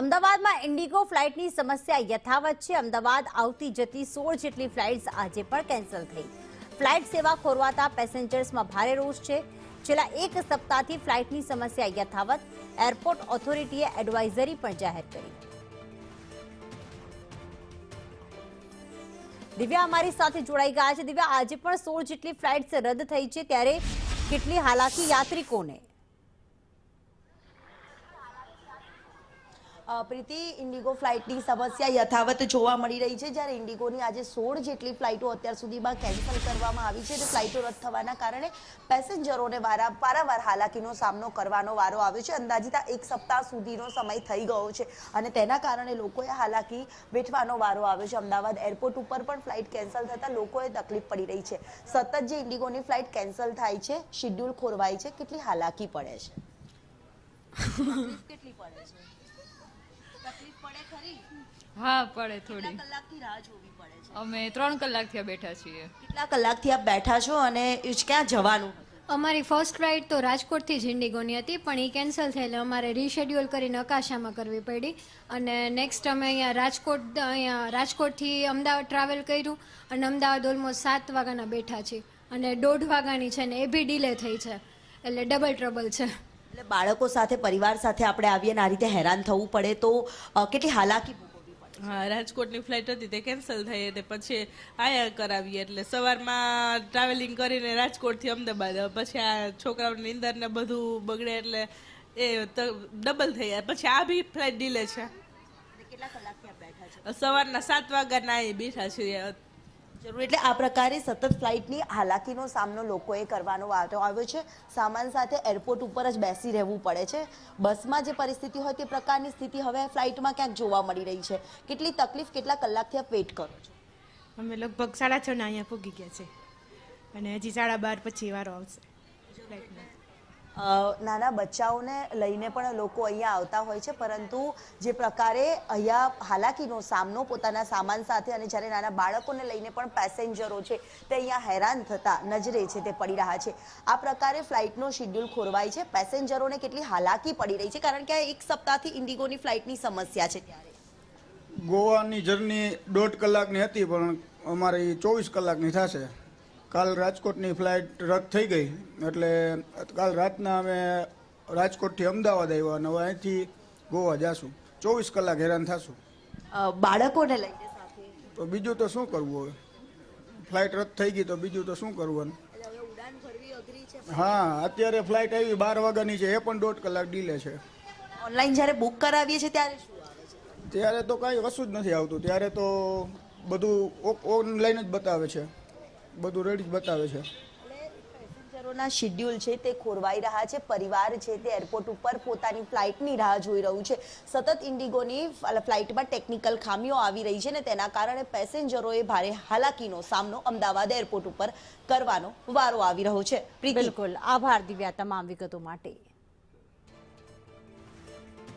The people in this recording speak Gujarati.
અમદાવાદમાં ઇન્ડિગો ફ્લાઇટની સમસ્યા યથાવત છે। અમદાવાદ આવતી જતી 16 જેટલી ફ્લાઇટ્સ આજે પણ કેન્સલ થઈ। ફ્લાઇટ સેવા ખોરવાતા પેસેન્જર્સમાં ભારે રોષ છે। છેલ્લા એક સપ્તાહથી ફ્લાઇટની સમસ્યા યથાવત। એરપોર્ટ ઓથોરિટીએ એડવાઇઝરી પણ જાહેર કરી। દિવ્યા અમારી સાથે જોડાઈ ગયા છે। દિવ્યા, આજે પણ 16 જેટલી ફ્લાઇટ્સ રદ થઈ છે, ત્યારે કેટલી હાલાકી યાત્રિકોને? પ્રીતિ, ઇન્ડિગો ફ્લાઇટની સમસ્યા યથાવત જોવા મળી રહી છે। જ્યારે ઇન્ડિગોની આજે 16 જેટલી ફ્લાઇટો અત્યાર સુધીમાં કેન્સલ કરવામાં આવી છે અને ફ્લાઇટો રદ થવાના કારણે પેસેન્જરોને વારંવાર હાલાકીનો સામનો કરવાનો વારો આવ્યો છે। અંદાજિત એક સપ્તાહ સુધીનો સમય થઈ ગયો છે અને તેના કારણે લોકોએ હાલાકી વેઠવાનો વારો આવ્યો છે। અમદાવાદ એરપોર્ટ ઉપર પણ ફ્લાઇટ કેન્સલ થતાં લોકોએ તકલીફ પડી રહી છે। સતત જે ઇન્ડિગોની ફ્લાઇટ કેન્સલ થાય છે, શિડ્યુલ ખોરવાય છે, કેટલી હાલાકી પડે છે? કેટલી પડે છે? હા, પડે થોડી। કલાકથી રાહ જોવી પડે છે? અમે 3 કલાકથી બેઠા છીએ। કેટલા કલાકથી આપ બેઠા છો અને ક્યાં જવાનું? અમારી ફર્સ્ટ ફ્લાઇટ તો રાજકોટથી જ ઇન્ડિગોની હતી, પણ એ કેન્સલ થયેલી અમારે રીશેડ્યુલ કરીને અકાશામાં કરવી પડી અને નેક્સ્ટ અમે અહીંયા રાજકોટથી અમદાવાદ ટ્રાવેલ કર્યું અને અમદાવાદ ઓલમોસ્ટ 7 વાગ્યાના બેઠા છીએ અને 1:30 વાગ્યાની છે ને એ બી ડિલે થઈ છે, એટલે ડબલ ટ્રબલ છે। એટલે બાળકો સાથે, પરિવાર સાથે આપણે આવીએ ને આ રીતે હેરાન થવું પડે તો કેટલી હાલાકી ભોગવવી પડે? હા, રાજકોટની ફ્લાઇટ હતી તે કેન્સલ થઈ અને પછી આયા કરાવીએ, એટલે સવારમાં ટ્રાવેલિંગ કરીને રાજકોટથી અમદાવાદ, પછી આ છોકરાઓની નીંદર ને બધું બગડે એટલે એ ડબલ થઈ જાય, પછી આ બી ફ્લાઇટ ડિલે છે। કેટલા કલાકથી આપ બેઠા છો? સવારના 7 વાગ્યાના અહીં બેઠા છીએ। જરૂર, એટલે આ પ્રકારે સતત ફ્લાઇટની હાલાકીનો સામનો લોકોએ કરવાનો વારો આવ્યો છે। સામાન સાથે એરપોર્ટ ઉપર જ બેસી રહેવું પડે છે। બસમાં જે પરિસ્થિતિ હોય તે પ્રકારની સ્થિતિ હવે ફ્લાઇટમાં ક્યાંક જોવા મળી રહી છે। કેટલી તકલીફ, કેટલા કલાકથી આપ વેઇટ કરો છો? અમે લગભગ 6:30 ના અહીંયા પૂગી ગયા છે અને હજી 12:30 પછી વારો આવશે ફ્લાઇટનો। નાના બચ્ચાઓને લઈને પણ લોકો અહીંયા આવતા હોય છે, પરંતુ જે પ્રકારે અહીંયા હાલાકીનો સામનો પોતાના સામાન સાથે અને જ્યારે નાના બાળકોને લઈને પણ પેસેન્જરો છે તે અહીંયા હેરાન થતા નજરે છે તે પડી રહ્યા છે। આ પ્રકારે ફ્લાઇટનો શિડ્યુલ ખોરવાય છે, પેસેન્જરોને કેટલી હાલાકી પડી રહી છે, કારણ કે આ એક સપ્તાહથી ઇન્ડિગોની ફ્લાઇટની સમસ્યા છે। ત્યારે ગોવાની જર્ની 1.5 કલાકની હતી, પણ અમારી 24 કલાકની થશે। કાલ રાજકોટની ફ્લાઇટ રદ થઈ ગઈ, એટલે કાલ રાતના અમે રાજકોટથી અમદાવાદ આવ્યા અને હવે અહીંથી ગોવા જાશું। 24 કલાક હેરાન થશું। બાળકોને લઈને સાથે તો બીજું તો શું કરવું? હવે ફ્લાઇટ રદ થઈ ગઈ તો બીજું તો શું કરવાનું? ઉડાન ભરવી અઘરી છે। હા, અત્યારે ફ્લાઇટ આવી 12 વાગ્યાની છે, એ પણ 1.5 કલાક ડીલે છે। ઓનલાઈન જ્યારે બુક કરાવીએ છીએ ત્યારે શું આવે છે? ત્યારે તો કાંઈ કશું જ નથી આવતું, ત્યારે તો બધું ઓનલાઈન જ બતાવે છે, બધું રેડી જ બતાવે છે। પેસેન્જરોના શિડ્યુલ છે તે ખોરવાઈ રહ્યા છે। પરિવાર છે તે એરપોર્ટ ઉપર પોતાની ફ્લાઇટની રાહ જોઈ રહ્યું છે। સતત ઇન્ડિગોની ફ્લાઇટમાં ટેકનિકલ ખામીઓ આવી રહી છે ને તેના કારણે પેસેન્જરોએ ભારે હાલાકીનો સામનો અમદાવાદ એરપોર્ટ ઉપર કરવાનો વારો આવી રહ્યો છે। બિલકુલ, આભાર દિવ્યા તમામ વિગતો માટે।